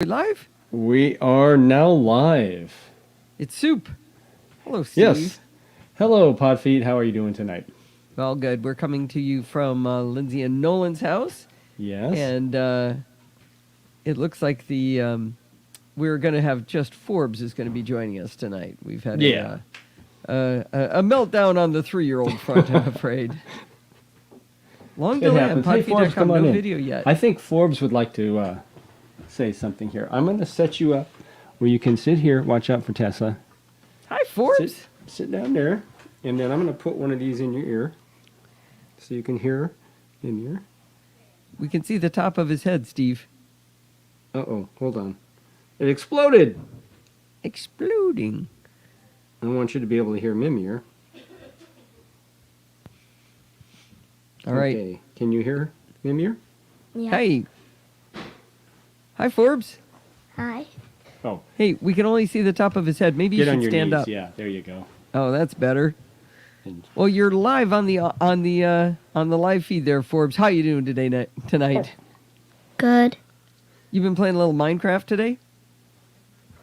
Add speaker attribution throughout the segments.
Speaker 1: We live?
Speaker 2: We are now live.
Speaker 1: It's Soup. Hello, Steve.
Speaker 2: Yes. Hello, Podfeet. How are you doing tonight?
Speaker 1: Well, good. We're coming to you from Lindsay and Nolan's house.
Speaker 2: Yes.
Speaker 1: And it looks like we're going to have just Forbes is going to be joining us tonight. We've had a meltdown on the 3-year-old front, I'm afraid. Long delay on Podfeet.com, no video yet.
Speaker 2: I think Forbes would like to say something here. I'm going to set you up where you can sit here. Watch out for Tessa.
Speaker 1: Hi, Forbes.
Speaker 2: Sit down there, and then I'm going to put one of these in your ear so you can hear in your.
Speaker 1: We can see the top of his head, Steve.
Speaker 2: Uh-oh, hold on. It exploded!
Speaker 1: Exploding.
Speaker 2: I want you to be able to hear Mimir.
Speaker 1: All right.
Speaker 2: Okay, can you hear Mimir?
Speaker 3: Yeah.
Speaker 1: Hey. Hi, Forbes.
Speaker 3: Hi.
Speaker 2: Oh.
Speaker 1: Hey, we can only see the top of his head. Maybe you
Speaker 2: Get on
Speaker 1: should
Speaker 2: your
Speaker 1: stand
Speaker 2: knees.
Speaker 1: up.
Speaker 2: Yeah, there you go.
Speaker 1: Oh, that's better.
Speaker 2: And
Speaker 1: Well, you're live on the live feed there, Forbes. How you doing tonight?
Speaker 3: Good.
Speaker 1: You've been playing a little Minecraft today?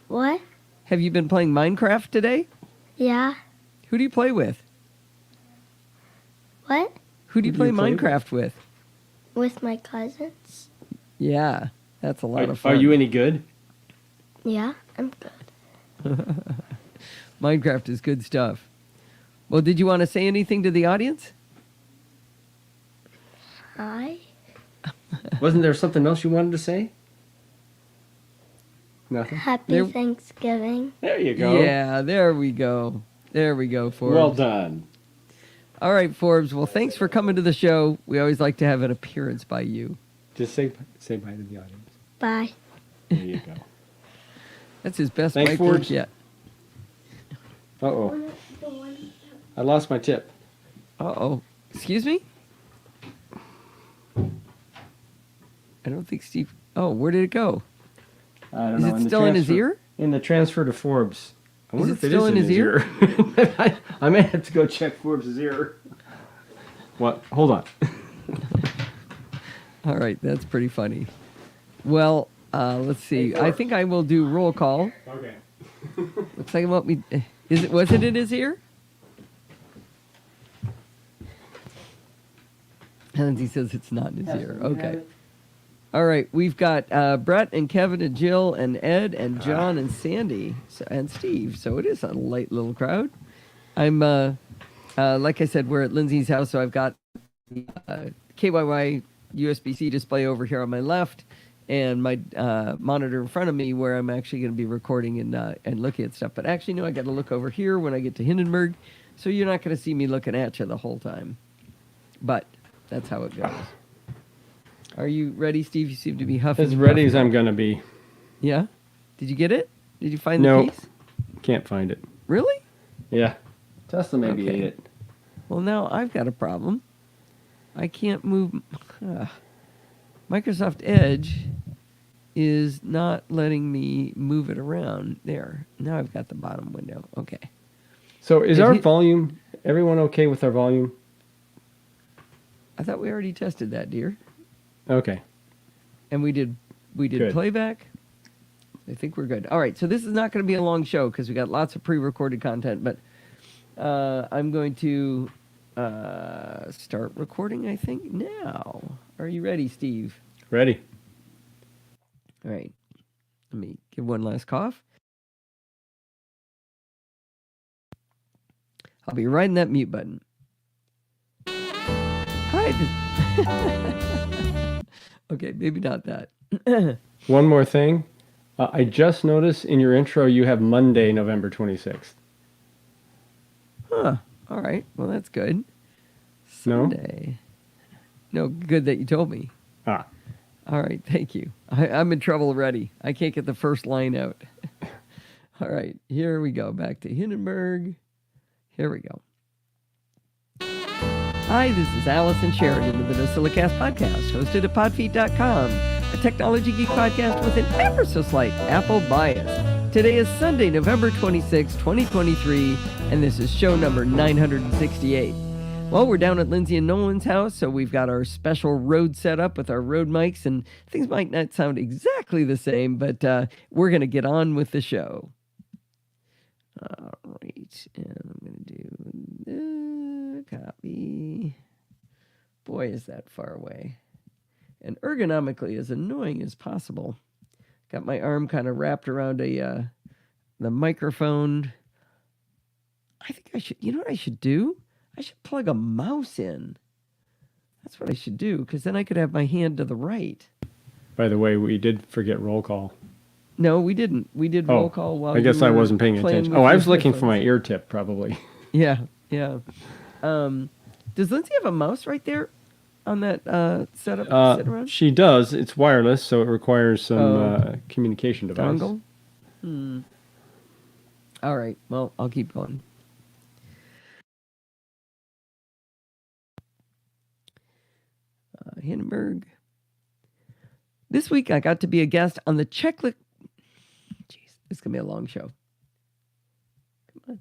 Speaker 3: What?
Speaker 1: Have you been playing Minecraft today?
Speaker 3: Yeah.
Speaker 1: Who do you play with?
Speaker 3: What?
Speaker 1: Who do you
Speaker 2: Who do
Speaker 1: play
Speaker 2: you play
Speaker 1: Minecraft with?
Speaker 3: With my cousins?
Speaker 1: Yeah, that's a lot of fun.
Speaker 2: Are you any good?
Speaker 3: Yeah, I'm good.
Speaker 1: Minecraft is good stuff. Well, did you want to say anything to the audience?
Speaker 3: Hi.
Speaker 2: Wasn't there something else you wanted to say? Nothing?
Speaker 3: Happy
Speaker 1: There-
Speaker 3: Thanksgiving.
Speaker 2: There you go.
Speaker 1: Yeah, there we go. There we go, Forbes.
Speaker 2: Well done.
Speaker 1: All right, Forbes. Well, thanks for coming to the show. We always like to have an appearance by you.
Speaker 2: Just say bye to the audience.
Speaker 3: Bye.
Speaker 2: There you go.
Speaker 1: That's his best
Speaker 2: Thanks,
Speaker 1: mic work
Speaker 2: Forbes.
Speaker 1: yet.
Speaker 2: Uh-oh. I lost my tip.
Speaker 1: Uh-oh. Excuse me? I don't think Steve... Oh, where did it go?
Speaker 2: I don't
Speaker 1: Is
Speaker 2: know.
Speaker 1: it still in his ear?
Speaker 2: In the transfer to Forbes. I wonder
Speaker 1: it
Speaker 2: if it
Speaker 1: still
Speaker 2: is
Speaker 1: in his ear?
Speaker 2: I may have to go check Forbes' ear. What? Hold on.
Speaker 1: All right, that's pretty funny. Well, let's see.
Speaker 2: Hey,
Speaker 1: I think I will do roll call.
Speaker 2: Okay.
Speaker 1: Looks like what we... Was it in his ear? Lindsay says it's not in his ear. Okay. All right, we've got Brett and Kevin and Jill and Ed and John and Sandy and Steve. So it is a light little crowd. I'm, like I said, we're at Lindsay's house, so I've got KYY USB-C display over here on my left and my monitor in front of me where I'm actually going to be recording and looking at stuff. But actually, no, I got to look over here when I get to Hindenburg, so you're not going to see me looking at you the whole time. But that's how it goes. Are you ready, Steve? You seem to be huffing.
Speaker 2: As ready as I'm going to be.
Speaker 1: Yeah? Did you get it? Did you find
Speaker 2: No.
Speaker 1: the piece?
Speaker 2: Can't find it.
Speaker 1: Really?
Speaker 2: Yeah. Tesla maybe
Speaker 1: Okay.
Speaker 2: ate it.
Speaker 1: Well, now I've got a problem. I can't move. Microsoft Edge is not letting me move it around. There. Now I've got the bottom window. Okay.
Speaker 2: So is
Speaker 1: If
Speaker 2: our
Speaker 1: you-
Speaker 2: volume, everyone okay with our volume?
Speaker 1: I thought we already tested that, dear.
Speaker 2: Okay.
Speaker 1: And we did
Speaker 2: Good.
Speaker 1: playback. I think we're good. All right, so this is not going to be a long show because we got lots of pre-recorded content, but I'm going to start recording, I think, now. Are you ready, Steve?
Speaker 2: Ready.
Speaker 1: All right. Let me give one last cough. I'll be riding that mute button. Hi. Okay, maybe not that.
Speaker 2: One more thing. I just noticed in your intro you have Monday, November 26th.
Speaker 1: Huh. All right. Well, that's good.
Speaker 2: No?
Speaker 1: Sunday. No, good that you told me.
Speaker 2: Ah.
Speaker 1: All right. Thank you. I'm in trouble already. I can't get the first line out. All right. Here we go. Back to Hindenburg. Here we go. Hi, this is Allison Sheridan of the NosillaCast podcast, hosted at podfeet.com, a technology geek podcast with an ever so slight Apple bias. Today is Sunday, November 26, 2023, and this is show number 968. Well, we're down at Lindsay and Nolan's house, so we've got our special Rode set up with our Rode mics, and things might not sound exactly the same, but we're going to get on with the show. All right, and I'm going to do copy. Boy, is that far away. And ergonomically as annoying as possible. Got my arm kind of wrapped around the microphone. I think I should, you know what I should do? I should plug a mouse in. That's what I should do, because then I could have my hand to the right.
Speaker 2: By the way, we did forget roll call.
Speaker 1: No, we didn't. We did roll call while
Speaker 2: I guess I wasn't paying attention. Oh, I was looking for my ear tip, probably.
Speaker 1: Yeah, yeah. Does Lindsay have a mouse right there on that setup? Sit around?
Speaker 2: She does. It's wireless, so it requires some communication device.
Speaker 1: Dongle? All right. Well, I'll keep going. Hindenburg. This week I got to be a guest on the checklist. Jeez, this is going to be a long show. Come on.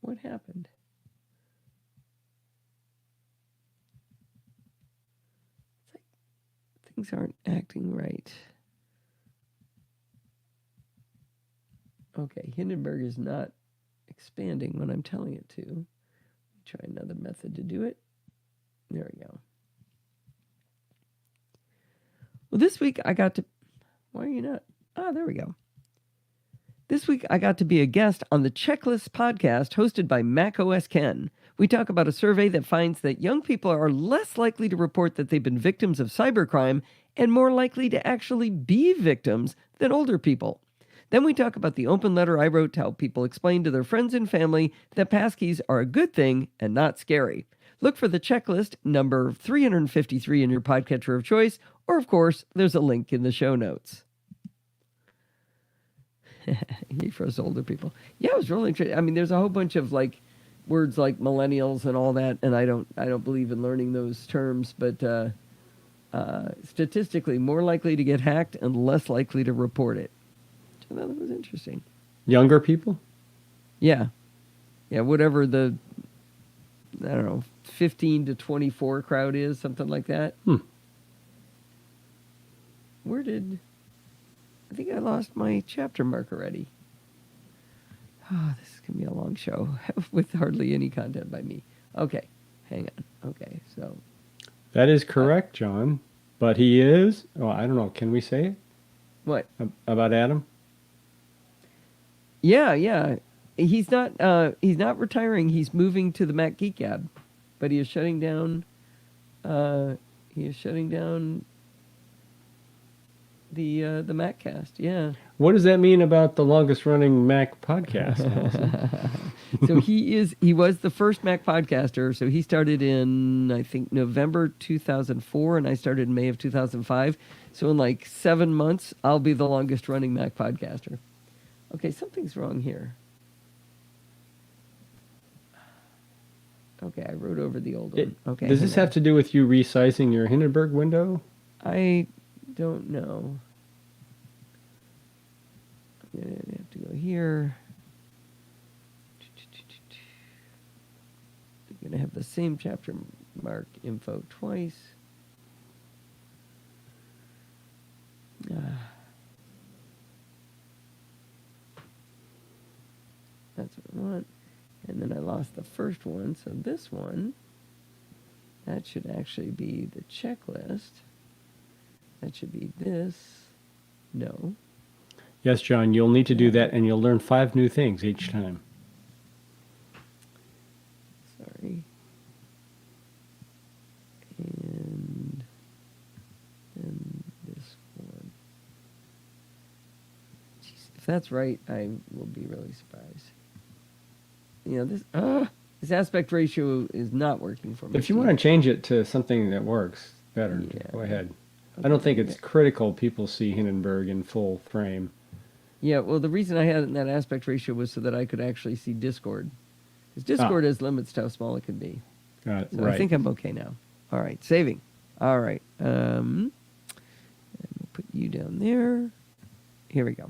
Speaker 1: What happened? It's like things aren't acting right. Okay, Hindenburg is not expanding when I'm telling it to. Try another method to do it. There we go. Well, this week I got to... Why are you not? Ah, there we go. This week I got to be a guest on the Checklist podcast hosted by macOS Ken. We talk about a survey that finds that young people are less likely to report that they've been victims of cybercrime and more likely to actually be victims than older people. Then we talk about the open letter I wrote to help people explain to their friends and family that passkeys are a good thing and not scary. Look for the checklist number 353 in your podcatcher of choice, or of course, there's a link in the show notes. For us older people. Yeah, it was really interesting. I mean, there's a whole bunch of like words like millennials and all that, and I don't believe in learning those terms, but statistically more likely to get hacked and less likely to report it. I thought that was interesting.
Speaker 2: Younger people?
Speaker 1: Yeah. Yeah, whatever the, I don't know, 15 to 24 crowd is, something like that. I think I lost my chapter mark already. Oh, this is going to be a long show with hardly any content by me. Okay, hang on. Okay, so.
Speaker 2: That is correct, John. But he is, I don't know, can we say it?
Speaker 1: What?
Speaker 2: About Adam?
Speaker 1: Yeah. He's not retiring. He's moving to the Mac Geek Gab, but he is shutting down. He is shutting down the MacCast. Yeah.
Speaker 2: What does that mean about the longest running Mac podcast?
Speaker 1: So he was the first Mac podcaster. So he started in, I think, November 2004, and I started in May of 2005. So in like 7 months, I'll be the longest running Mac podcaster. Okay, something's wrong here. Okay, I wrote over the old one. Okay.
Speaker 2: Does this have to do with you resizing your Hindenburg window?
Speaker 1: I don't know. I'm going to have to go here. I'm going to have the same chapter mark info twice. That's what I want. And then I lost the first one, so this one, that should actually be the checklist. That should be this. No.
Speaker 2: Yes, John, you'll need to do that, and you'll learn 5 new things each time.
Speaker 1: Sorry. And this one. Jeez, if that's right, I will be really surprised. You know, this aspect ratio is not working for me.
Speaker 2: If you want to change it to something that works better, go ahead. Okay. I don't think it's critical people see Hindenburg in full frame.
Speaker 1: Yeah, well, the reason I had it in that aspect ratio was so that I could actually see Discord. Because Discord has limits to how small it can be.
Speaker 2: Got it.
Speaker 1: So
Speaker 2: right.
Speaker 1: I think I'm okay now. All right, saving. All right. And we'll put you down there. Here we go.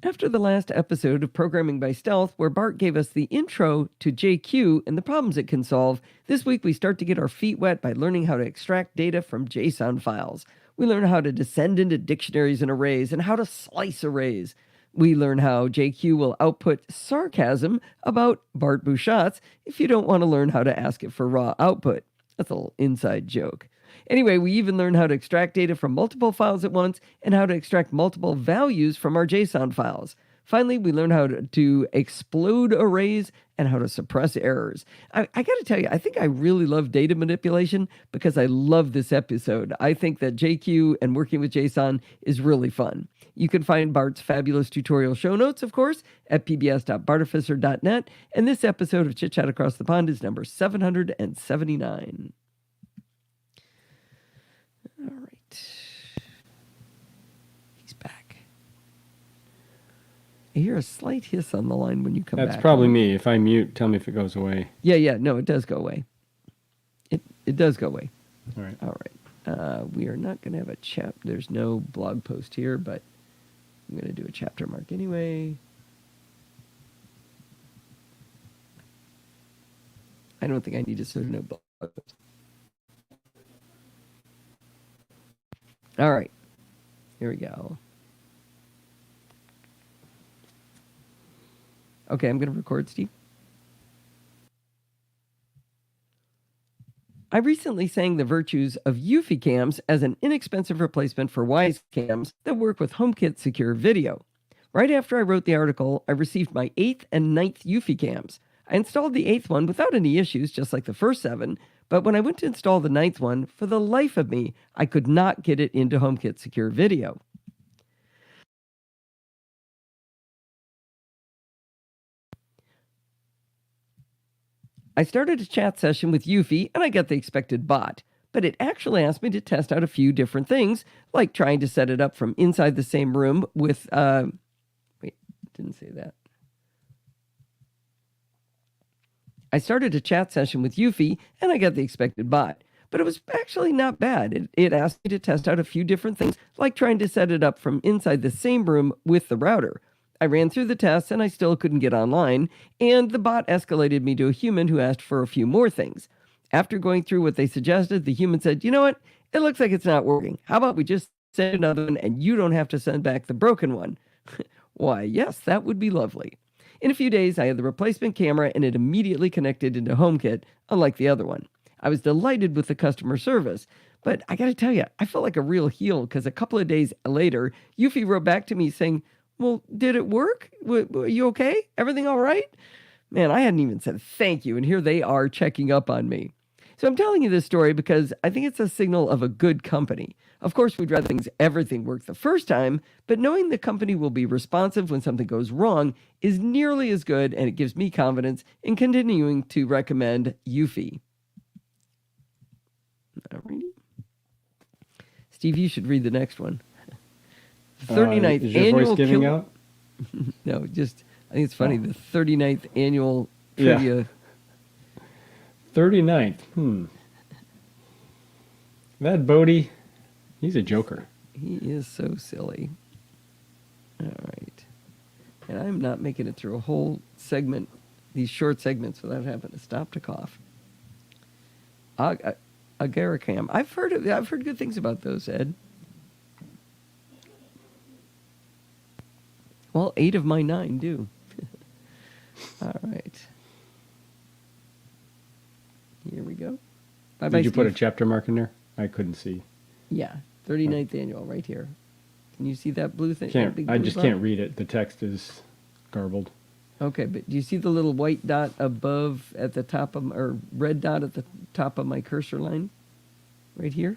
Speaker 1: After the last episode of Programming by Stealth, where Bart gave us the intro to JQ and the problems it can solve, this week we start to get our feet wet by learning how to extract data from JSON files. We learn how to descend into dictionaries and arrays and how to slice arrays. We learn how JQ will output sarcasm about Bart Bouchat's if you don't want to learn how to ask it for raw output. That's a little inside joke. Anyway, we even learn how to extract data from multiple files at once and how to extract multiple values from our JSON files. Finally, we learn how to explode arrays and how to suppress errors. I got to tell you, I think I really love data manipulation because I love this episode. I think that JQ and working with JSON is really fun. You can find Bart's fabulous tutorial show notes, of course, at pbs.bartificer.net. And this episode of Chit Chat Across the Pond is number 779. All right. He's back. I hear a slight hiss on the line when you come back.
Speaker 2: That's probably me. If I mute, tell me if it goes away.
Speaker 1: Yeah. No, it does go away. It does go away.
Speaker 2: All right.
Speaker 1: All right. We are not going to have a chap. There's no blog post here, but I'm going to do a chapter mark anyway. I don't think I need to sort of no blog post. All right. Here we go. Okay, I'm going to record, Steve. I recently sang the virtues of Eufy cams as an inexpensive replacement for Wise cams that work with HomeKit secure video. Right after I wrote the article, I received my 8th and 9th Eufy cams. I installed the 8th one without any issues, just like the first 7, but when I went to install the 9th one, for the life of me, I could not get it into HomeKit secure video. I started a chat session with Eufy and I got the expected bot, but it actually asked me to test out a few different things, like trying to set it up from inside the same room with, wait, didn't say that. I started a chat session with Eufy and I got the expected bot, but it was actually not bad. It asked me to test out a few different things, like trying to set it up from inside the same room with the router. I ran through the tests and I still couldn't get online, and the bot escalated me to a human who asked for a few more things. After going through what they suggested, the human said, "You know what? It looks like it's not working. How about we just send another one and you don't have to send back the broken one?" Why, yes, that would be lovely. In a few days, I had the replacement camera and it immediately connected into HomeKit, unlike the other one. I was delighted with the customer service, but I got to tell you, I felt like a real heel because a couple of days later, Eufy wrote back to me saying, "Well, did it work? Were you okay? Everything all right?" Man, I hadn't even said thank you, and here they are checking up on me. So I'm telling you this story because I think it's a signal of a good company. Of course, we'd rather everything work the first time, but knowing the company will be responsive when something goes wrong is nearly as good, and it gives me confidence in continuing to recommend Eufy. Alrighty. Steve, you should read the next one. 39th
Speaker 2: is your
Speaker 1: annual
Speaker 2: voice giving out?
Speaker 1: No, just I think it's funny. The 39th annual trivia.
Speaker 2: Yeah. 39th. That Bodie, he's a joker.
Speaker 1: He is so silly. All right. And I'm not making it through a whole segment, these short segments, without having to stop to cough. Agaricam. I've heard good things about those, Ed. Well, 8 of my 9 do. All right. Here we go. Bye-bye,
Speaker 2: Did you put a
Speaker 1: Steve.
Speaker 2: chapter mark in there? I couldn't see.
Speaker 1: Yeah, 39th annual right here. Can you see that blue thing?
Speaker 2: I just can't read it. The text is garbled.
Speaker 1: Okay, but do you see the little white dot above at the top of, or red dot at the top of my cursor line? Right here?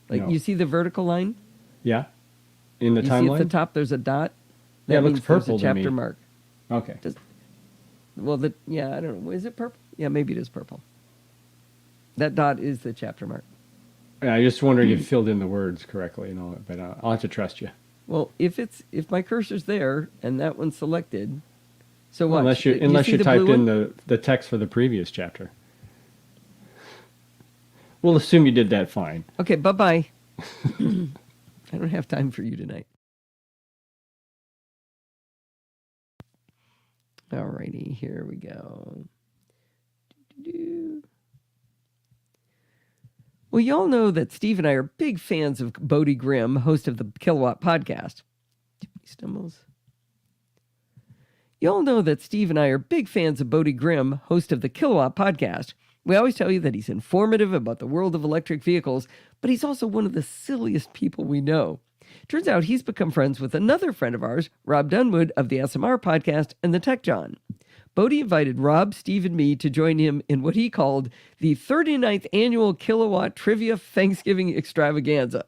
Speaker 1: Like,
Speaker 2: No.
Speaker 1: you see the vertical line?
Speaker 2: Yeah? In the
Speaker 1: You
Speaker 2: timeline?
Speaker 1: see at the top there's a dot?
Speaker 2: Yeah, it looks
Speaker 1: means there's
Speaker 2: purple
Speaker 1: a
Speaker 2: to
Speaker 1: chapter
Speaker 2: me.
Speaker 1: mark.
Speaker 2: Okay.
Speaker 1: Well, I don't know. Is it purple? Yeah, maybe it is purple. That dot is the chapter mark.
Speaker 2: Yeah, I just wondering if you filled in the words correctly and all that, but I'll have to trust you.
Speaker 1: Well, if my cursor's there and that one's selected, so what?
Speaker 2: Unless you typed in the text for the previous chapter. We'll assume you did that fine.
Speaker 1: Okay, bye-bye. I don't have time for you tonight. Alrighty, here we go. Well, y'all know that Steve and I are big fans of Bodie Grimm, host of the Kilowatt podcast. Too many stumbles. Y'all know that Steve and I are big fans of Bodie Grimm, host of the Kilowatt podcast. We always tell you that he's informative about the world of electric vehicles, but he's also one of the silliest people we know. Turns out he's become friends with another friend of ours, Rob Dunwood of the SMR podcast and the Tech John. Bodie invited Rob, Steve, and me to join him in what he called the 39th annual Kilowatt Trivia Thanksgiving Extravaganza.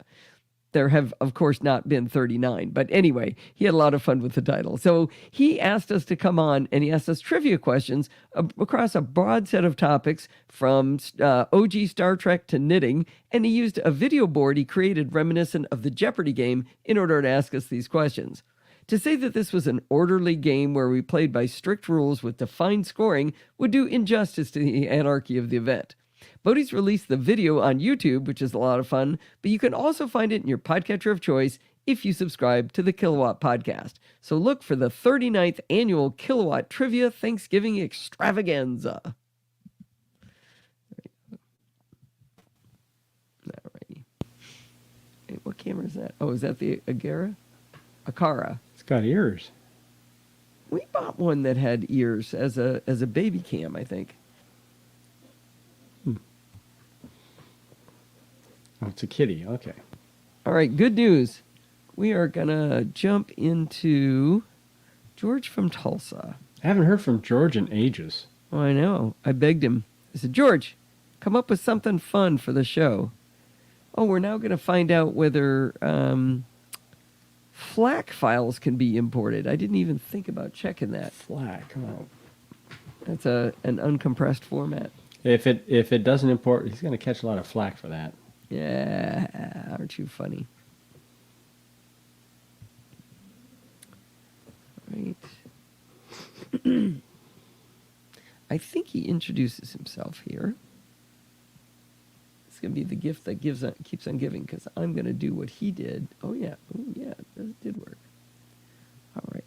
Speaker 1: There have, of course, not been 39. But anyway, he had a lot of fun with the title. So he asked us to come on and he asked us trivia questions across a broad set of topics from OG Star Trek to knitting. And he used a video board he created reminiscent of the Jeopardy game in order to ask us these questions. To say that this was an orderly game where we played by strict rules with defined scoring would do injustice to the anarchy of the event. Bodie's released the video on YouTube, which is a lot of fun, but you can also find it in your podcatcher of choice if you subscribe to the Kilowatt podcast. So look for the 39th annual Kilowatt Trivia Thanksgiving Extravaganza. Alrighty. Hey, what camera is that? Oh, is that the Agera? Akara.
Speaker 2: It's got ears.
Speaker 1: We bought one that had ears as a baby cam, I think.
Speaker 2: Oh, it's a kitty. Okay.
Speaker 1: All right, good news. We are going to jump into George from Tulsa.
Speaker 2: I haven't heard from George in ages.
Speaker 1: Oh, I know. I begged him. I said, George, come up with something fun for the show. Oh, we're now going to find out whether FLAC files can be imported. I didn't even think about checking that.
Speaker 2: FLAC. Oh.
Speaker 1: That's an uncompressed format.
Speaker 2: If it doesn't import, he's going to catch a lot of flack for that.
Speaker 1: Yeah, aren't you funny? Right. I think he introduces himself here. It's going to be the gift that keeps on giving, because I'm going to do what he did. Oh, yeah. That did work. All right.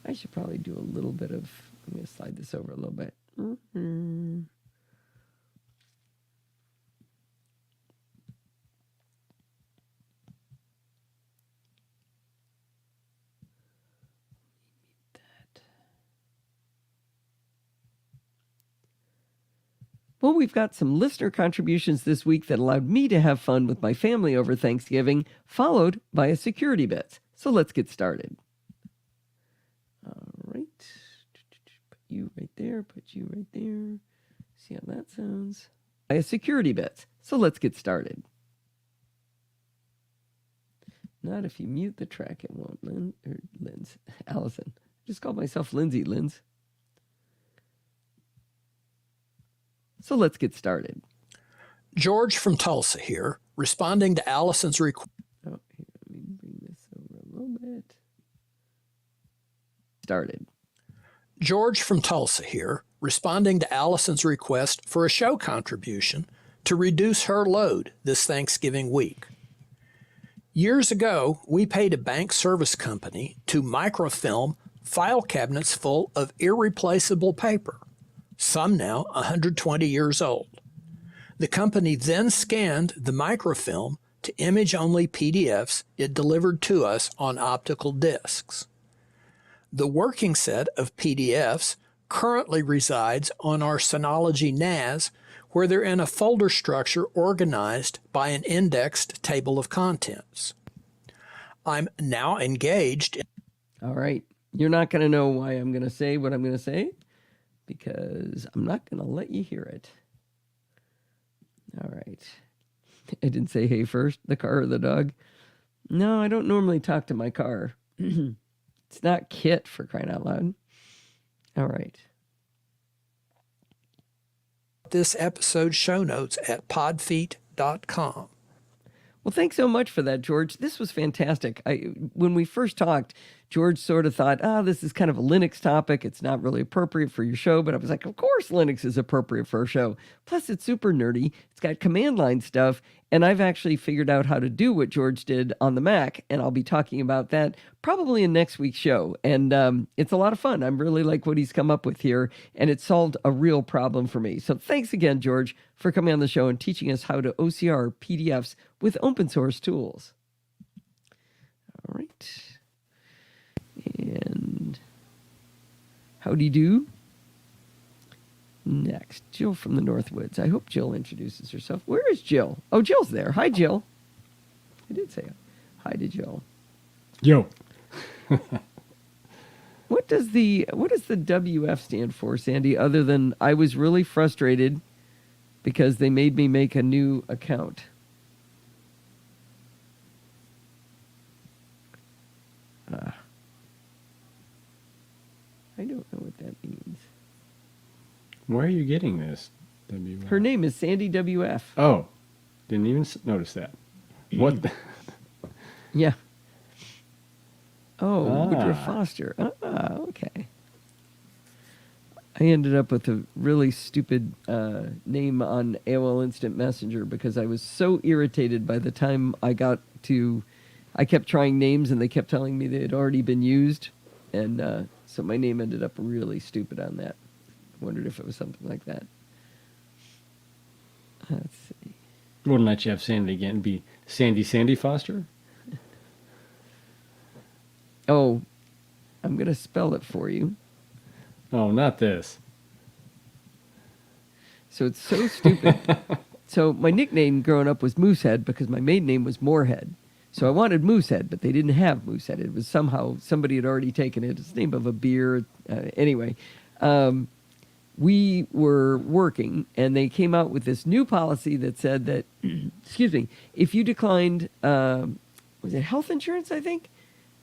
Speaker 1: I should probably do a little bit of... I'm going to slide this over a little bit. Mm-hmm. Well, we've got some listener contributions this week that allowed me to have fun with my family over Thanksgiving, followed by a security bit. So let's get started. All right. Put you right there. Put you right there. See how that sounds. By a security bit. So let's get started. Not if you mute the track, it won't. Allison. Just called myself Lindsay, Linz. So let's get started.
Speaker 4: George from Tulsa here, responding to Allison's request.
Speaker 1: Oh, here, let me bring this over a little bit. Started.
Speaker 4: George from Tulsa here, responding to Allison's request for a show contribution to reduce her load this Thanksgiving week. Years ago, we paid a bank service company to microfilm file cabinets full of irreplaceable paper, some now 120 years old. The company then scanned the microfilm to image-only PDFs it delivered to us on optical discs. The working set of PDFs currently resides on our Synology NAS, where they're in a folder structure organized by an indexed table of contents. I'm now engaged in...
Speaker 1: All right. You're not going to know why I'm going to say what I'm going to say, because I'm not going to let you hear it. All right. I didn't say hey first, the car or the dog. No, I don't normally talk to my car. It's not Kit, for crying out loud. All right.
Speaker 4: This episode's show notes at podfeet.com.
Speaker 1: Well, thanks so much for that, George. This was fantastic. When we first talked, George sort of thought, this is kind of a Linux topic. It's not really appropriate for your show. But I was like, of course Linux is appropriate for a show. Plus, it's super nerdy. It's got command line stuff. And I've actually figured out how to do what George did on the Mac. And I'll be talking about that probably in next week's show. And it's a lot of fun. I really like what he's come up with here. And it solved a real problem for me. So thanks again, George, for coming on the show and teaching us how to OCR PDFs with open source tools. All right. And howdy do. Next, Jill from the Northwoods. I hope Jill introduces herself. Where is Jill? Oh, Jill's there. Hi, Jill. I did say hi to Jill.
Speaker 2: Yo.
Speaker 1: What does the WF stand for, Sandy, other than I was really frustrated because they made me make a new account? I don't know what that means.
Speaker 2: Where are you getting this?
Speaker 1: Her name is Sandy WF.
Speaker 2: Oh, didn't even notice that. What?
Speaker 1: Yeah. Oh, Woodruff Foster. Okay. I ended up with a really stupid name on AOL Instant Messenger because I was so irritated by the time I kept trying names and they kept telling me they had already been used. And so my name ended up really stupid on that. I wondered if it was something like that. Let's see.
Speaker 2: Wouldn't let you have Sandy again. It'd be Sandy Foster?
Speaker 1: Oh, I'm going to spell it for you.
Speaker 2: Oh, not this.
Speaker 1: So it's so stupid. So my nickname growing up was Moosehead because my maiden name was Moorhead. So I wanted Moosehead, but they didn't have Moosehead. It was somehow somebody had already taken it. It's the name of a beer. Anyway, we were working, and they came out with this new policy that said that, excuse me, if you declined, was it health insurance, I think?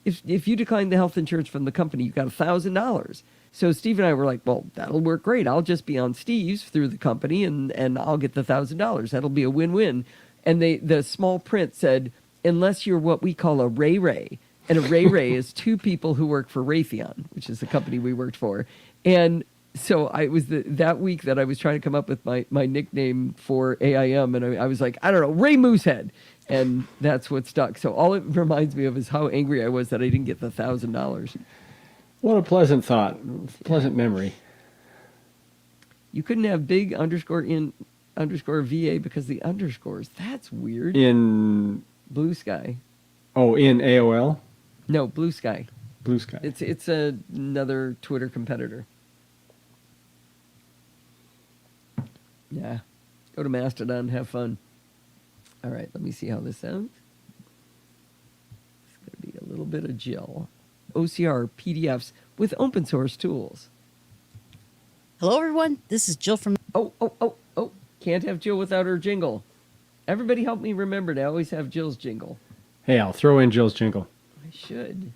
Speaker 1: If you declined the health insurance from the company, you got $1,000. So Steve and I were like, well, that'll work great. I'll just be on Steve's through the company, and I'll get the $1,000. That'll be a win-win. And the small print said, unless you're what we call a Ray. And a Ray is two people who work for Raytheon, which is the company we worked for. And so I was that week that I was trying to come up with my nickname for AIM, and I was like, I don't know, Ray Moosehead. And that's what stuck. So all it reminds me of is how angry I was that I didn't get the $1,000.
Speaker 2: What a pleasant thought. Pleasant memory.
Speaker 1: You couldn't have big _VA because the underscores. That's weird.
Speaker 2: In
Speaker 1: Blue Sky.
Speaker 2: Oh, in AOL?
Speaker 1: No, Blue Sky.
Speaker 2: Blue Sky.
Speaker 1: It's another Twitter competitor. Yeah. Go to Mastodon, have fun. All right, let me see how this sounds. It's going to be a little bit of Jill. OCR PDFs with open source tools.
Speaker 5: Hello, everyone. This is Jill from...
Speaker 1: Oh. Can't have Jill without her jingle. Everybody help me remember to always have Jill's jingle.
Speaker 2: Hey, I'll throw in Jill's jingle.
Speaker 1: I should.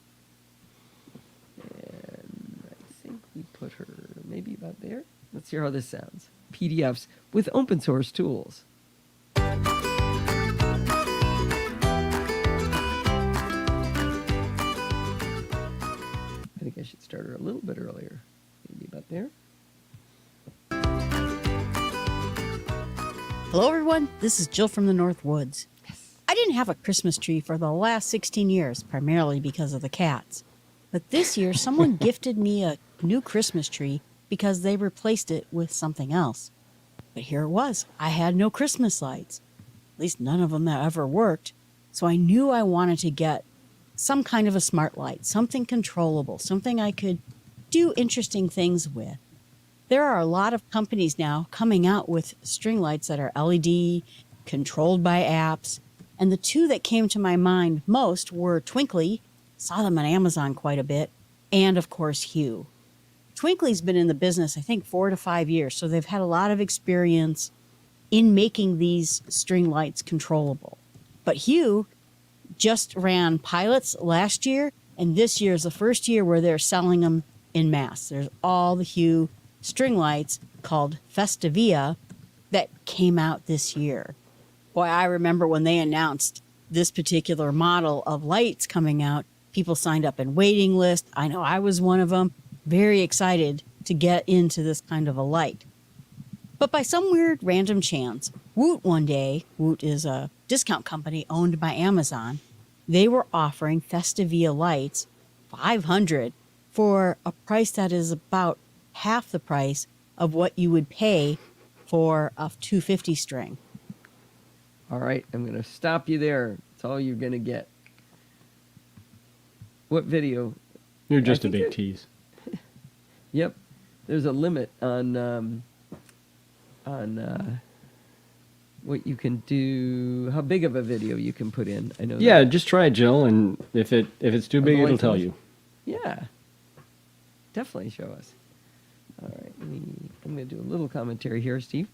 Speaker 1: And I think we put her maybe about there. Let's hear how this sounds. PDFs with open source tools. I think I should start her a little bit earlier. Maybe about there.
Speaker 5: Hello, everyone. This is Jill from the North Woods. Yes. I didn't have a Christmas tree for the last 16 years, primarily because of the cats. But this year, someone gifted me a new Christmas tree because they replaced it with something else. But here it was. I had no Christmas lights. At least none of them that ever worked. So I knew I wanted to get some kind of a smart light, something controllable, something I could do interesting things with. There are a lot of companies now coming out with string lights that are LED, controlled by apps, and the two that came to my mind most were Twinkly, saw them on Amazon quite a bit, and of course Hue. Twinkly's been in the business, I think, 4 to 5 years, so they've had a lot of experience in making these string lights controllable. But Hue just ran pilots last year, and this year is the first year where they're selling them in mass. There's all the Hue string lights called Festivia that came out this year. Boy, I remember when they announced this particular model of lights coming out, People signed up in waiting lists. I know I was one of them, very excited to get into this kind of a light. But by some weird random chance, Woot one day, Woot is a discount company owned by Amazon, they were offering Festivia lights, 500, for a price that is about half the price of what you would pay for a 250 string.
Speaker 1: All right, I'm going to stop you there. That's all you're going to get. What video?
Speaker 2: You're just a
Speaker 1: think
Speaker 2: big
Speaker 1: it-
Speaker 2: tease.
Speaker 1: Yep. There's a limit on what you can do, how big of a video you can put in. I know.
Speaker 2: Yeah,
Speaker 1: that.
Speaker 2: just try it, Jill, and if it's too big, it'll tell you.
Speaker 1: Yeah. Definitely show us. All right. I'm going to do a little commentary here, Steve.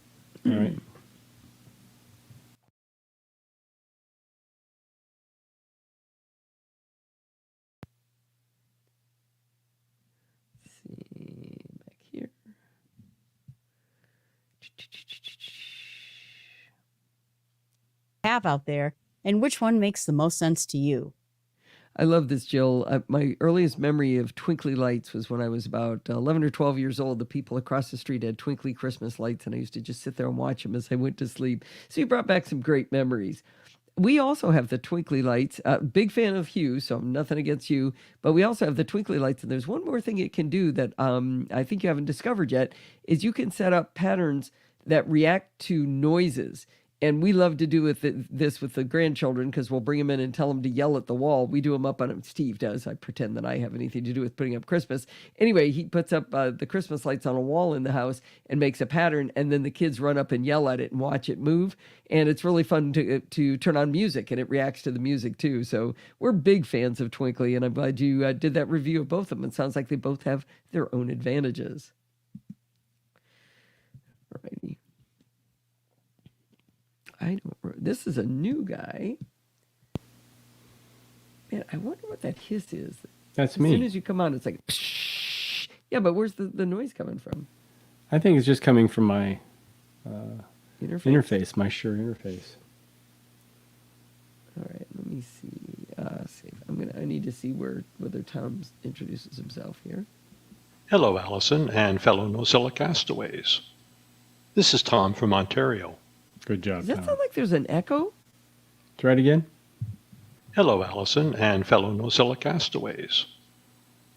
Speaker 2: All right.
Speaker 1: See back here.
Speaker 5: Have out there, and which one makes the most sense to you?
Speaker 1: I love this, Jill. My earliest memory of twinkly lights was when I was about 11 or 12 years old. The people across the street had twinkly Christmas lights, and I used to just sit there and watch them as I went to sleep. So you brought back some great memories. We also have the twinkly lights. Big fan of Hugh, so nothing against you. But we also have the twinkly lights, and there's one more thing it can do that I think you haven't discovered yet, is you can set up patterns that react to noises. And we love to do this with the grandchildren because we'll bring them in and tell them to yell at the wall. We do them up on them. Steve does. I pretend that I have anything to do with putting up Christmas. Anyway, he puts up the Christmas lights on a wall in the house and makes a pattern. And then the kids run up and yell at it and watch it move. And it's really fun to turn on music, and it reacts to the music too. So we're big fans of Twinkly, and I'm glad you did that review of both of them. It sounds like they both have their own advantages. All righty. This is a new guy. Man, I wonder what that hiss is.
Speaker 2: That's
Speaker 1: me. As soon
Speaker 2: me.
Speaker 1: as you come on, it's like, psh. Yeah, but where's the noise coming from?
Speaker 2: I think it's just coming from my
Speaker 1: Interface?
Speaker 2: my Shure interface.
Speaker 1: All right, let me see. I need to see whether Tom introduces himself here.
Speaker 6: Hello, Allison and fellow Nozilla castaways. This is Tom from Ontario.
Speaker 2: Good job,
Speaker 1: Does that
Speaker 2: Tom.
Speaker 1: sound like there's an echo?
Speaker 2: Try it again.
Speaker 6: Hello, Allison and fellow Nozilla castaways.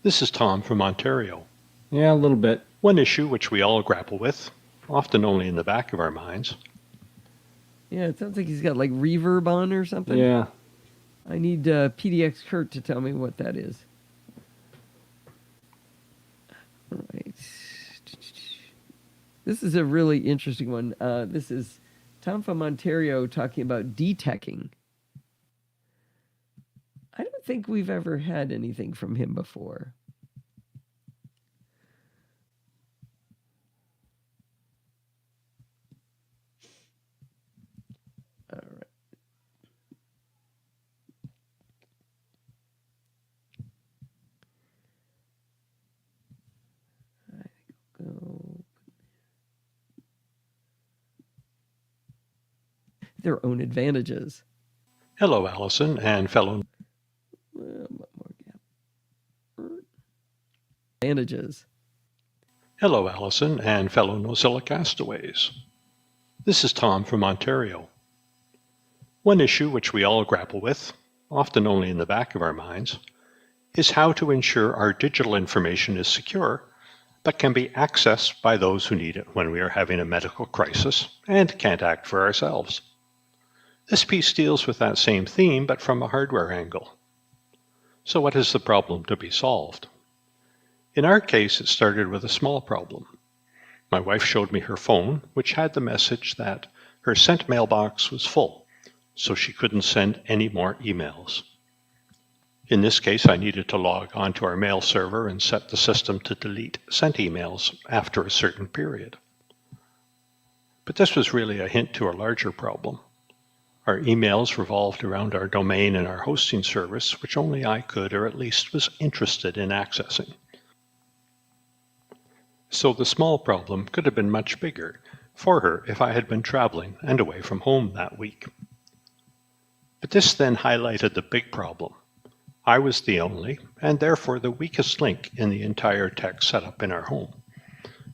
Speaker 6: This is Tom from Ontario.
Speaker 2: Yeah, a little bit.
Speaker 6: One issue which we all grapple with, often only in the back of our minds.
Speaker 1: Yeah, it sounds like he's got like reverb on or something.
Speaker 2: Yeah.
Speaker 1: I need PDX Kurt to tell me what that is. All right. This is a really interesting one. This is Tom from Ontario talking about detecking. I don't think we've ever had anything from him before. All right. Go. Their own advantages.
Speaker 6: Hello, Allison and fellow
Speaker 1: One more gap. Advantages.
Speaker 6: Hello, Allison and fellow Nozilla castaways. This is Tom from Ontario. One issue which we all grapple with, often only in the back of our minds, is how to ensure our digital information is secure, but can be accessed by those who need it when we are having a medical crisis and can't act for ourselves. This piece deals with that same theme, but from a hardware angle. So what is the problem to be solved? In our case, it started with a small problem. My wife showed me her phone, which had the message that her sent mailbox was full, so she couldn't send any more emails. In this case, I needed to log onto our mail server and set the system to delete sent emails after a certain period. But this was really a hint to a larger problem. Our emails revolved around our domain and our hosting service, which only I could, or at least was interested in accessing. So the small problem could have been much bigger for her if I had been traveling and away from home that week. But this then highlighted the big problem. I was the only, and therefore the weakest link in the entire tech setup in our home.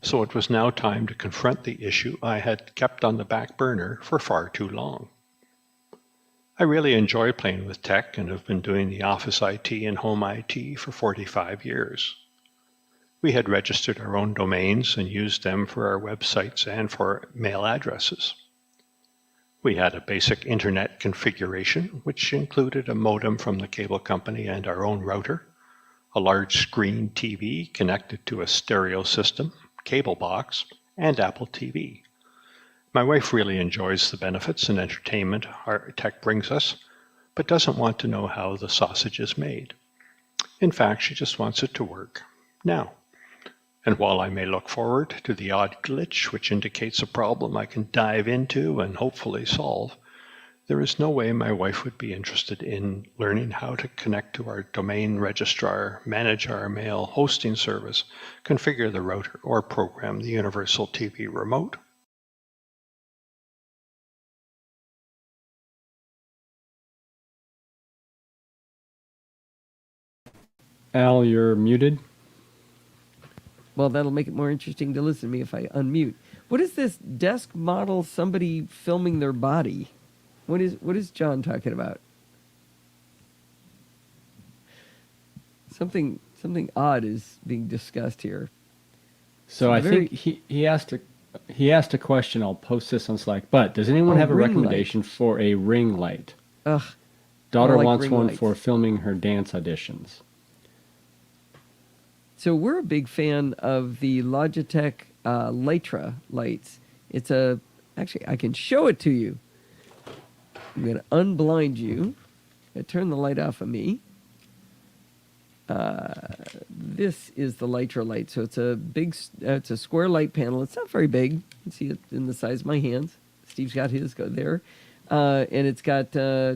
Speaker 6: So it was now time to confront the issue I had kept on the back burner for far too long. I really enjoy playing with tech and have been doing the office IT and home IT for 45 years. We had registered our own domains and used them for our websites and for mail addresses. We had a basic internet configuration, which included a modem from the cable company and our own router, a large screen TV connected to a stereo system, cable box, and Apple TV. My wife really enjoys the benefits and entertainment our tech brings us, but doesn't want to know how the sausage is made. In fact, she just wants it to work now. And while I may look forward to the odd glitch which indicates a problem I can dive into and hopefully solve, there is no way my wife would be interested in learning how to connect to our domain registrar, manage our mail hosting service, configure the router, or program the Universal TV remote.
Speaker 2: Al, you're muted.
Speaker 1: Well, that'll make it more interesting to listen to me if I unmute. What is this desk model, somebody filming their body? What is John talking about? Something odd is being discussed here.
Speaker 2: So I think he asked a question. I'll post this on Slack. But does anyone have a recommendation for a ring light?
Speaker 1: Ugh.
Speaker 2: Daughter
Speaker 1: like
Speaker 2: wants
Speaker 1: ring
Speaker 2: one
Speaker 1: lights.
Speaker 2: for filming her dance auditions.
Speaker 1: So we're a big fan of the Logitech Litra lights. It's actually, I can show it to you. I'm going to unblind you. Turn the light off of me. This is the Litra light. So it's it's a square light panel. It's not very big. You can see it in the size of my hands. Steve's got his, go there. And it's got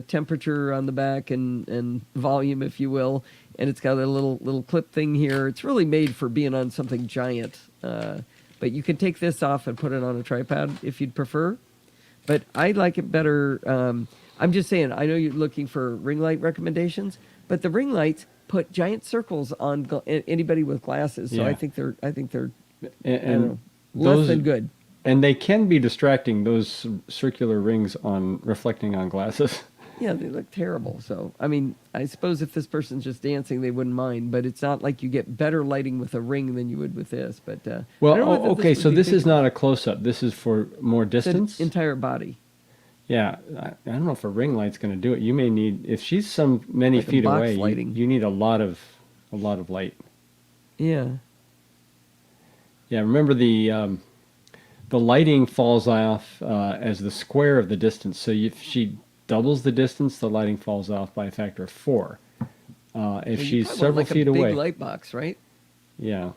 Speaker 1: temperature on the back and volume, if you will. And it's got a little clip thing here. It's really made for being on something giant. But you can take this off and put it on a tripod if you'd prefer. But I like it better. I'm just saying, I know you're looking for ring light recommendations, but the ring lights put giant circles on anybody with glasses. So
Speaker 2: Yeah.
Speaker 1: I think they're
Speaker 2: And
Speaker 1: less
Speaker 2: those,
Speaker 1: than good.
Speaker 2: And they can be distracting, those circular rings reflecting on glasses.
Speaker 1: Yeah, they look terrible. So, I mean, I suppose if this person's just dancing, they wouldn't mind. But it's not like you get better lighting with a ring than you would with this. But I don't know
Speaker 2: Well,
Speaker 1: whether
Speaker 2: okay, so
Speaker 1: would be
Speaker 2: this is
Speaker 1: big-
Speaker 2: not a close-up. This is for more
Speaker 1: it's an
Speaker 2: distance.
Speaker 1: entire body.
Speaker 2: Yeah, I don't know if a ring light's going to do it. You may need, if she's many
Speaker 1: Like a
Speaker 2: feet
Speaker 1: box
Speaker 2: away,
Speaker 1: lighting.
Speaker 2: you need a lot of light.
Speaker 1: Yeah.
Speaker 2: Yeah, remember the lighting falls off as the square of the distance. So if she doubles the distance, the lighting falls off by a factor of 4. If
Speaker 1: Well, you
Speaker 2: she's
Speaker 1: probably want
Speaker 2: several
Speaker 1: like
Speaker 2: feet
Speaker 1: a big
Speaker 2: away,
Speaker 1: light box, right?
Speaker 2: yeah,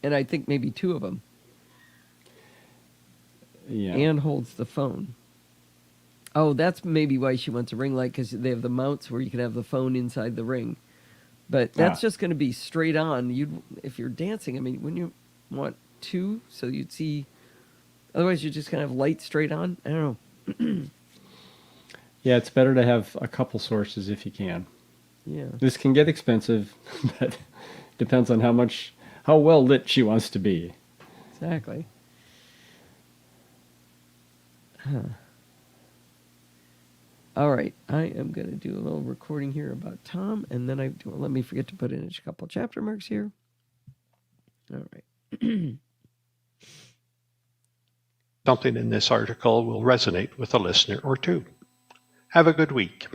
Speaker 1: And I think maybe 2 of them.
Speaker 2: yeah,
Speaker 1: And holds the phone. Oh, that's maybe why she wants a ring light, because they have the mounts where you can have the phone inside the ring. But that's just going to be straight on. If you're dancing, I mean, wouldn't you want 2 so you'd see? Otherwise, you're just going to have light straight on. I don't know.
Speaker 2: yeah. It's better to have a couple sources if you can.
Speaker 1: Yeah.
Speaker 2: This can get expensive, but depends on how well lit she wants to be.
Speaker 1: Exactly. Huh. All right, I am going to do a little recording here about Tom, and then let me forget to put in a couple chapter marks here. All right.
Speaker 6: Something in this article will resonate with a listener or two. Have a good week.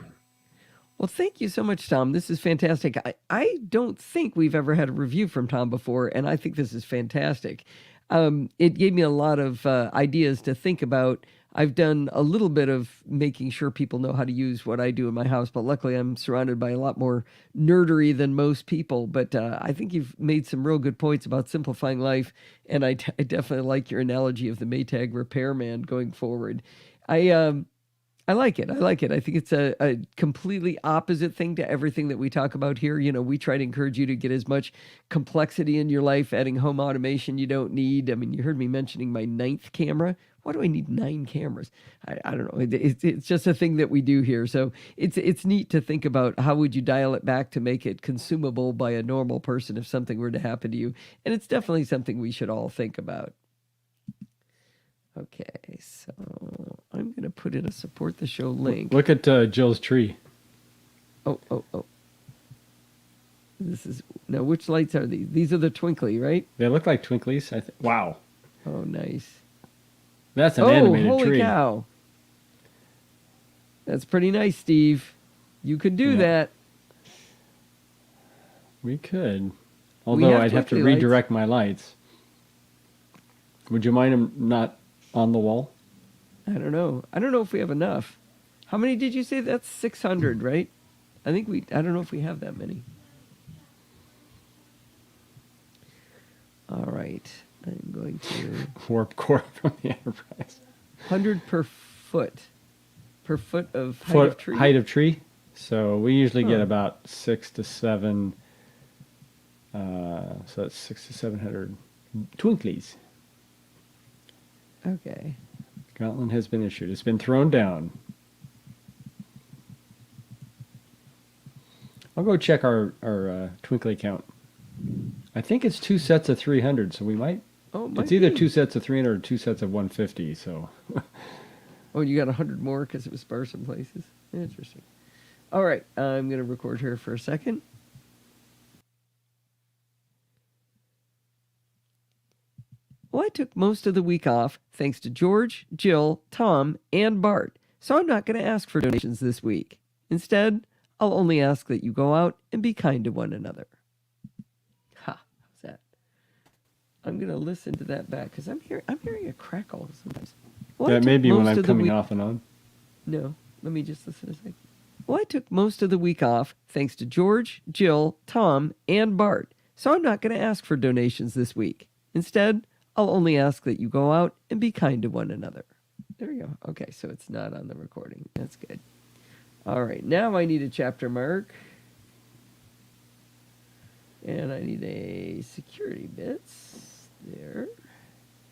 Speaker 1: Well, thank you so much, Tom. This is fantastic. I don't think we've ever had a review from Tom before, and I think this is fantastic. It gave me a lot of ideas to think about. I've done a little bit of making sure people know how to use what I do in my house, but luckily I'm surrounded by a lot more nerdery than most people. But I think you've made some real good points about simplifying life, and I definitely like your analogy of the Maytag repairman going forward. I like it. I like it. I think it's a completely opposite thing to everything that we talk about here. You know, we try to encourage you to get as much complexity in your life, adding home automation you don't need. I mean, you heard me mentioning my 9th camera. Why do I need 9 cameras? I don't know. It's just a thing that we do here. So it's neat to think about how would you dial it back to make it consumable by a normal person if something were to happen to you. And it's definitely something we should all think about. Okay, so I'm going to put in a support the show link.
Speaker 2: Look at Jill's tree.
Speaker 1: Oh. This is, now which lights are these? These are the twinkly, right?
Speaker 2: They look like twinklies. Wow.
Speaker 1: Oh, nice.
Speaker 2: That's an animated
Speaker 1: holy
Speaker 2: tree.
Speaker 1: cow. That's pretty nice, Steve. You could do
Speaker 2: Yeah.
Speaker 1: that.
Speaker 2: We could. Although
Speaker 1: have
Speaker 2: I'd have to
Speaker 1: twinkly lights.
Speaker 2: redirect my lights. Would you mind them not on the wall?
Speaker 1: I don't know. I don't know if we have enough. How many did you say? That's 600, right? I don't know if we have that many. All right. I'm going to
Speaker 2: Warp core from the Enterprise.
Speaker 1: 100 per foot. Per foot of height of tree.
Speaker 2: Height of tree. So we usually get
Speaker 1: Huh.
Speaker 2: about 6 to 7. So that's 6 to 700 twinklies.
Speaker 1: Okay.
Speaker 2: Gauntlet has been issued. It's been thrown down. I'll go check our twinkly count. I think it's 2 sets of 300, so we might.
Speaker 1: Oh, it might
Speaker 2: It's either
Speaker 1: be.
Speaker 2: 2 sets of 300 or 2 sets of 150. So
Speaker 1: Oh, you got 100 more because it was sparse in places. Interesting. All right, I'm going to record her for a second. Well, I took most of the week off thanks to George, Jill, Tom, and Bart, so I'm not going to ask for donations this week. Instead, I'll only ask that you go out and be kind to one another. Ha, how's that? I'm going to listen to that back because I'm hearing a crackle sometimes. Well, I
Speaker 2: that may
Speaker 1: took
Speaker 2: be when
Speaker 1: most
Speaker 2: I'm
Speaker 1: of the
Speaker 2: coming
Speaker 1: week-
Speaker 2: off and on.
Speaker 1: No, let me just listen a second. Well, I took most of the week off thanks to George, Jill, Tom, and Bart, so I'm not going to ask for donations this week. Instead, I'll only ask that you go out and be kind to one another. There we go. Okay, so it's not on the recording. That's good. All right, now I need a chapter mark. And I need a security bits there.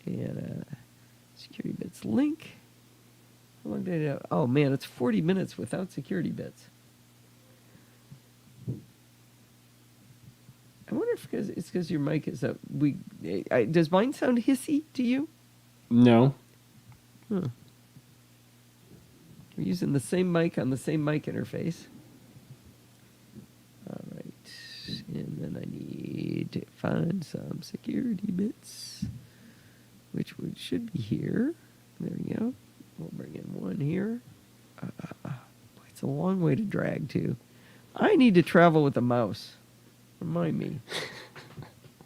Speaker 1: And a security bits link. How long did I have? Oh man, it's 40 minutes without security bits. I wonder if it's because your mic is up. Does mine sound hissy to you?
Speaker 2: No.
Speaker 1: Huh. We're using the same mic on the same mic interface. All right. And then I need to find some security bits, which should be here. There we go. We'll bring in one here. Boy, it's a long way to drag, too. I need to travel with a mouse. Remind me.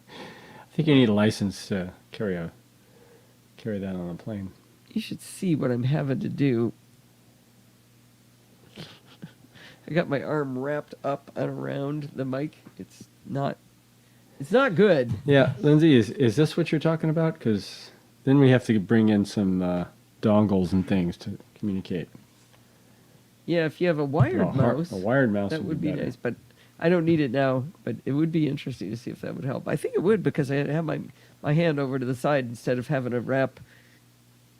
Speaker 2: I think you need a license to carry that on a plane.
Speaker 1: You should see what I'm having to do. I got my arm wrapped up and around the mic. It's not good.
Speaker 2: Yeah, Lindsay, is this what you're talking about? Because then we have to bring in some dongles and things to communicate.
Speaker 1: Yeah, if you have a wired mouse,
Speaker 2: a wired mouse
Speaker 1: that would be
Speaker 2: better.
Speaker 1: nice. But I don't need it now. But it would be interesting to see if that would help. I think it would because I have my hand over to the side instead of having to wrap.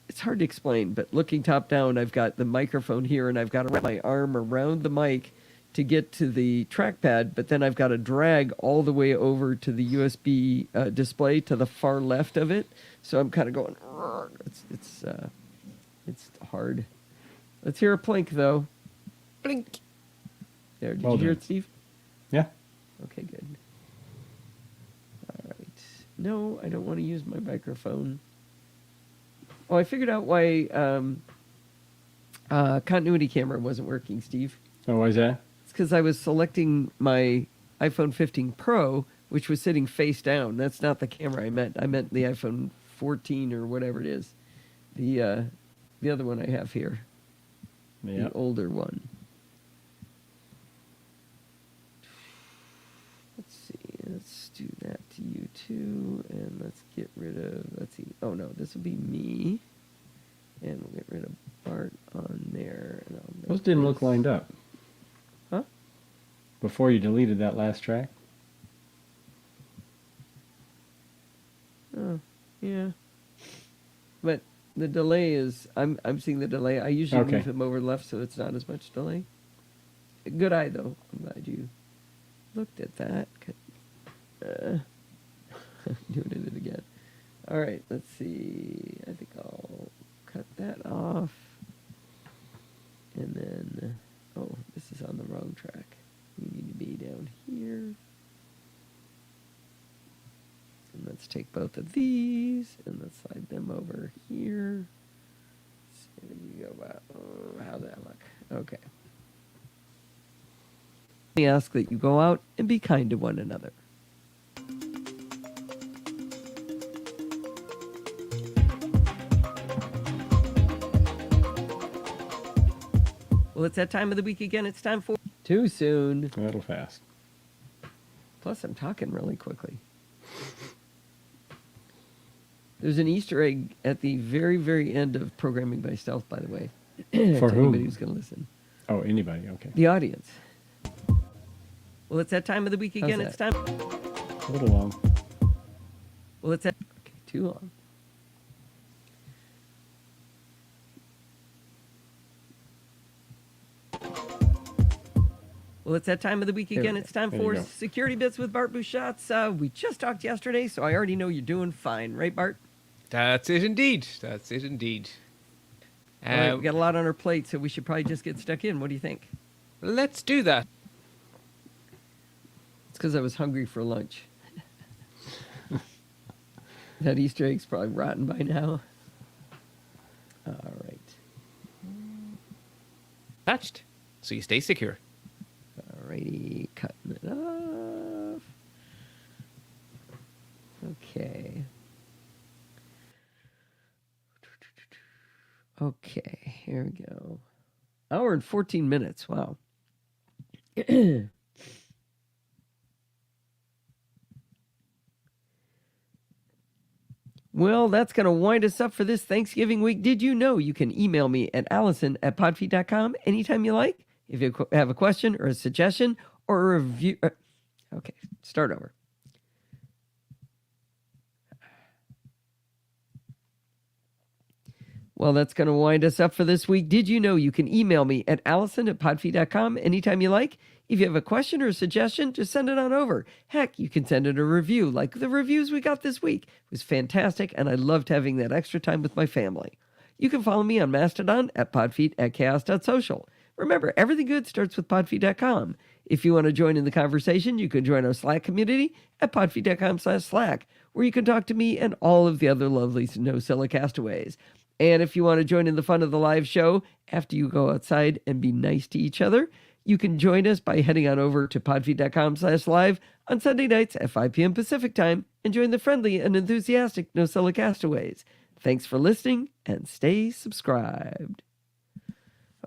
Speaker 1: It's hard to explain, but looking top down, I've got the microphone here, and I've got to wrap my arm around the mic to get to the trackpad, but then I've got to drag all the way over to the USB display to the far left of it. So I'm kind of going. It's hard. Let's hear a plink though. Blink. There. Did
Speaker 2: Well
Speaker 1: you hear
Speaker 2: done.
Speaker 1: it, Steve?
Speaker 2: Yeah.
Speaker 1: Okay, good. All right. No, I don't want to use my microphone. Oh, I figured out why continuity camera wasn't working, Steve.
Speaker 2: Oh, why is that?
Speaker 1: It's because I was selecting my iPhone 15 Pro, which was sitting face down. That's not the camera I meant. I meant the iPhone 14 or whatever it is. The other one I have here.
Speaker 2: Yeah.
Speaker 1: The older one. Let's see. Let's do that to you too. And let's get rid of, let's see. Oh no, this will be me. And we'll get rid of Bart on there. And I'll make
Speaker 2: Those didn't look
Speaker 1: this-
Speaker 2: lined up.
Speaker 1: Huh?
Speaker 2: Before you deleted that last track?
Speaker 1: Oh, yeah. But the delay is, I'm seeing the delay. I usually
Speaker 2: Okay.
Speaker 1: move him over left so it's not as much delay. Good eye, though. I'm glad you looked at that. Doing it again. All right, let's see. I think I'll cut that off. And then, oh, this is on the wrong track. We need to be down here. And let's take both of these and let's slide them over here. So there you go. Wow. Oh, how's that look? Okay. We ask that you go out and be kind to one another. Well, it's that time of the week again. It's time for Too Soon.
Speaker 2: A little fast.
Speaker 1: Plus, I'm talking really quickly. There's an Easter egg at the very, very end of Programming by Stealth, by the way.
Speaker 2: For
Speaker 1: to
Speaker 2: whom?
Speaker 1: anybody who's going to listen.
Speaker 2: Oh, anybody. Okay.
Speaker 1: The audience. Well, it's that time of the week again.
Speaker 2: How's
Speaker 1: It's
Speaker 2: that?
Speaker 1: time.
Speaker 2: A little long.
Speaker 1: Well, it's that. Okay, too long. Well, it's that time of the week
Speaker 2: There we
Speaker 1: again.
Speaker 2: go.
Speaker 1: It's time
Speaker 2: There you
Speaker 1: for
Speaker 2: go.
Speaker 1: Security Bits with Bart Bouchatz. We just talked yesterday, so I already know you're doing fine, right, Bart?
Speaker 7: That's it indeed. That's it indeed.
Speaker 1: All right, we got a lot on our plate, so we should probably just get stuck in. What do you think?
Speaker 7: Let's do that.
Speaker 1: It's because I was hungry for lunch. That Easter egg's probably rotten by now. All right.
Speaker 7: Touched. So you stay secure.
Speaker 1: Alrighty, cutting it off. Okay. Okay, here we go. Hour and 14 minutes. Wow. Well, that's going to wind us up for this Thanksgiving week. Did you know you can email me at allison@podfeed.com anytime you like? If you have a question or a suggestion or a review. Okay, start over. Well, that's going to wind us up for this week. Did you know you can email me at allison@podfeed.com anytime you like? If you have a question or a suggestion, just send it on over. Heck, you can send it a review like the reviews we got this week. It was fantastic, and I loved having that extra time with my family. You can follow me on Mastodon at podfeed@chaos.social. Remember, everything good starts with podfeed.com. If you want to join in the conversation, you can join our Slack community at podfeed.com/Slack, where you can talk to me and all of the other lovely NosillaCastaways. And if you want to join in the fun of the live show after you go outside and be nice to each other, you can join us by heading on over to podfeed.com/live on Sunday nights at 5 p.m. Pacific time and join the friendly and enthusiastic NosillaCastaways. Thanks for listening and stay subscribed.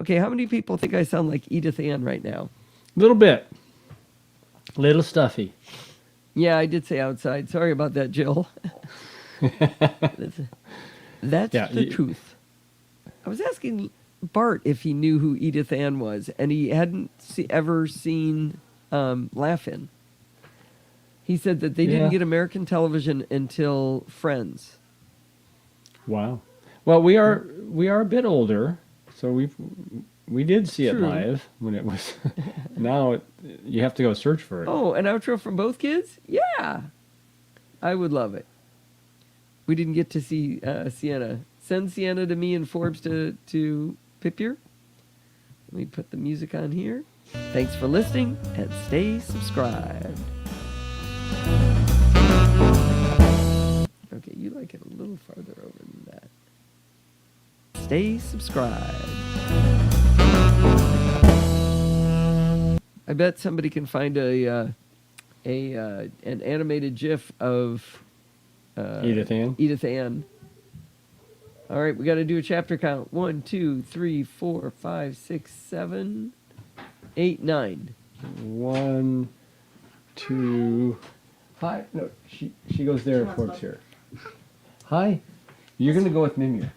Speaker 1: Okay, how many people think I sound like Edith Ann right now?
Speaker 2: Little bit. Little stuffy.
Speaker 1: Yeah, I did say outside. Sorry about that, Jill. That's
Speaker 2: Yeah,
Speaker 1: the
Speaker 2: you-
Speaker 1: truth. I was asking Bart if he knew who Edith Ann was, and he hadn't ever seen Laugh-In. He said that they didn't
Speaker 2: Yeah.
Speaker 1: get American television until Friends.
Speaker 2: Wow. Well, we are a bit older, so we did see it
Speaker 1: True.
Speaker 2: live when it was. Now you have to go search for it.
Speaker 1: Oh, an outro from both kids? Yeah. I would love it. We didn't get to see Sienna. Send Sienna to me and Forbes to Pipier. Let me put the music on here. Thanks for listening and stay subscribed. Okay, you like it a little farther over than that. Stay subscribed. I bet somebody can find an animated GIF of
Speaker 2: Edith Ann.
Speaker 1: Edith Ann. All right, we got to do a chapter count. 1, 2, 3, 4, 5, 6, 7, 8, 9.
Speaker 2: 1, 2. Hi. No, she goes there. Forbes here. Hi. You're gonna go with Mimir.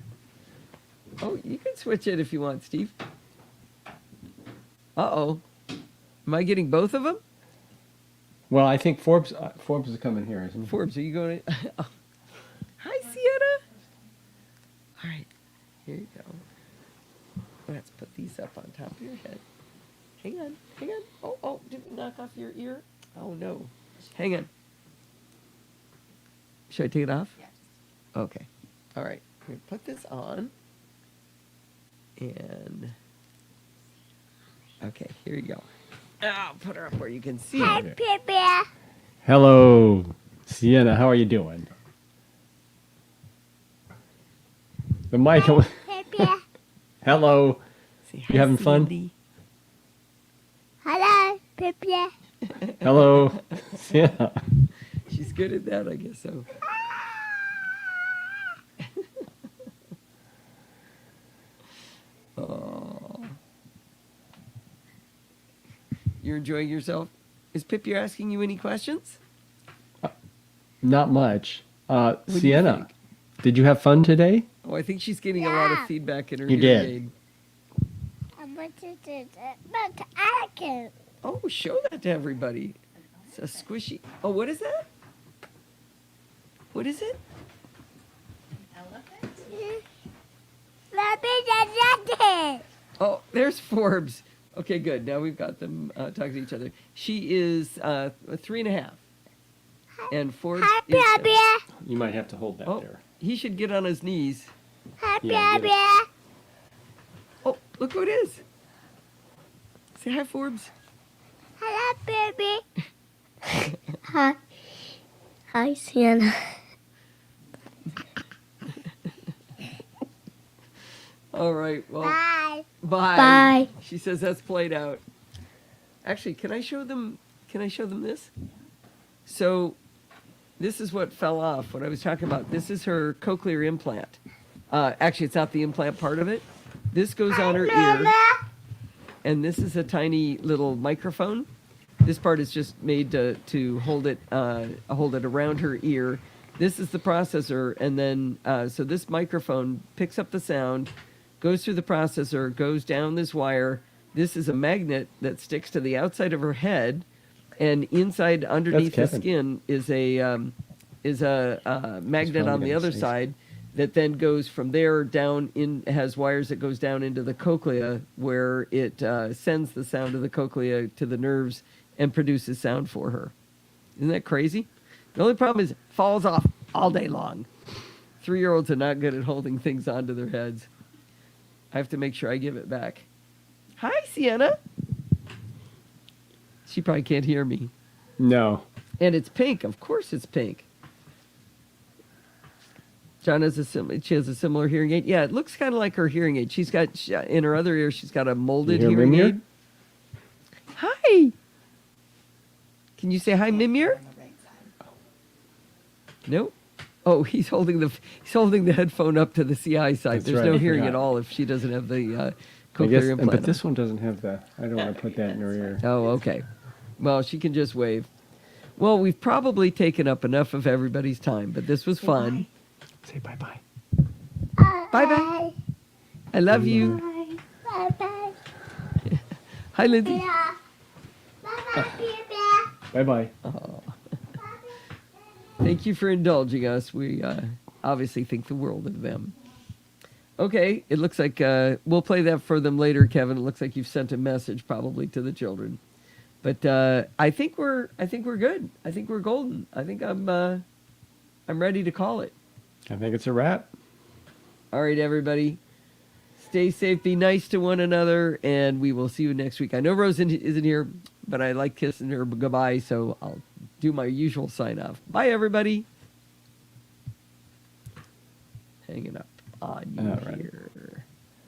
Speaker 1: Oh, you can switch it if you want, Steve. Uh-oh. Am I getting both of them?
Speaker 2: Well, I think Forbes is coming here, isn't he?
Speaker 1: Forbes, are you going to... Oh. Hi, Sienna. All right. Here you go. Let's put these up on top of your head. Hang on. Hang on. Oh, did it knock off your ear? Oh, no. Hang on. Should I take it off? Yes. Okay. All right. We're going to put this on. And... Okay, here you go. I'll put her up where you can see
Speaker 3: Hi,
Speaker 1: her.
Speaker 3: Pippi.
Speaker 2: Hello, Sienna. How are you doing? The mic.
Speaker 3: Pippi.
Speaker 1: Say
Speaker 2: Hello.
Speaker 1: hi,
Speaker 2: You having fun?
Speaker 1: Sandy.
Speaker 3: Hello, Pippi.
Speaker 2: Hello, Sienna.
Speaker 1: She's good at that, I guess so. Oh. You're enjoying yourself? Is Pippi asking you any questions?
Speaker 2: Not much.
Speaker 1: do you
Speaker 2: Sienna,
Speaker 1: think?
Speaker 2: did you have fun today?
Speaker 1: Oh, I think she's getting a lot of
Speaker 3: Yeah.
Speaker 1: feedback in her
Speaker 2: You
Speaker 1: hearing
Speaker 2: did.
Speaker 1: aid.
Speaker 3: I want to do that, but I can't.
Speaker 1: Oh, show that to everybody. It's a squishy. Oh, what is that? What is it? Oh, there's Forbes. Okay, good. Now we've got them talking to each other. She is 3.5. And Forbes
Speaker 3: Hi,
Speaker 1: is...
Speaker 3: Pippi.
Speaker 2: You might have to hold that
Speaker 1: Oh,
Speaker 2: there.
Speaker 1: he should get on his knees.
Speaker 3: Hi,
Speaker 2: Yeah, get it.
Speaker 3: Pippi.
Speaker 1: Oh, look who it is. Say hi, Forbes.
Speaker 3: Hello, baby. Hi. Hi, Sienna.
Speaker 1: All right, well,
Speaker 3: Bye.
Speaker 1: bye.
Speaker 3: Bye.
Speaker 1: She says that's played out. Actually, can I show them this? So, this is what fell off, what I was talking about. This is her cochlear implant. Actually, it's not the implant part of it. This goes on her ear,
Speaker 3: Mama.
Speaker 1: and this is a tiny little microphone. This part is just made to hold it around her ear. This is the processor, and then so this microphone picks up the sound, goes through the processor, goes down this wire. This is a magnet that sticks to the outside of her head, and inside underneath the
Speaker 2: Kevin.
Speaker 1: skin is a magnet
Speaker 2: probably
Speaker 1: on the
Speaker 2: gonna
Speaker 1: other
Speaker 2: say
Speaker 1: side that then goes from there down in, has wires that goes down into the cochlea, where it sends the sound of the cochlea to the nerves and produces sound for her. Isn't that crazy? The only problem is it falls off all day long. 3-year-olds are not good at holding things onto their heads. I have to make sure I give it back. Hi, Sienna. She probably can't hear me.
Speaker 2: No.
Speaker 1: And it's pink. Of course it's pink. John has she has a similar hearing aid. Yeah, it looks kind of like her hearing aid. She's got, in her other ear, she's got a molded
Speaker 2: You hear
Speaker 1: hearing
Speaker 2: Mimir?
Speaker 1: aid. Hi. Can you say hi, Mimir? Nope. Oh, he's holding the headphone up to the CI side.
Speaker 2: That's
Speaker 1: There's
Speaker 2: right,
Speaker 1: no
Speaker 2: I
Speaker 1: hearing
Speaker 2: forgot.
Speaker 1: at all if she doesn't have the
Speaker 2: I
Speaker 1: cochlear
Speaker 2: guess,
Speaker 1: implant.
Speaker 2: but this one doesn't have the. I don't want to put that in her ear.
Speaker 1: Oh, okay. Well, she can just wave. Well, we've probably taken up enough of everybody's time, but this was fun.
Speaker 2: Say bye bye.
Speaker 1: Bye-bye. I love you.
Speaker 3: Bye. Bye.
Speaker 1: Hi, Lindsay.
Speaker 3: Yeah. Bye, Pippi.
Speaker 2: Bye bye.
Speaker 1: Thank you for indulging us. We obviously think the world of them. Okay, it looks like we'll play that for them later, Kevin. It looks like you've sent a message probably to the children. But I think we're good. I think we're golden. I think I'm ready to call it.
Speaker 2: I think it's a wrap.
Speaker 1: All right, everybody. Stay safe, be nice to one another, and we will see you next week. I know Rose isn't here, but I like kissing her goodbye, so I'll do my usual sign off. Bye, everybody. Hanging up on you
Speaker 2: All right.
Speaker 1: here.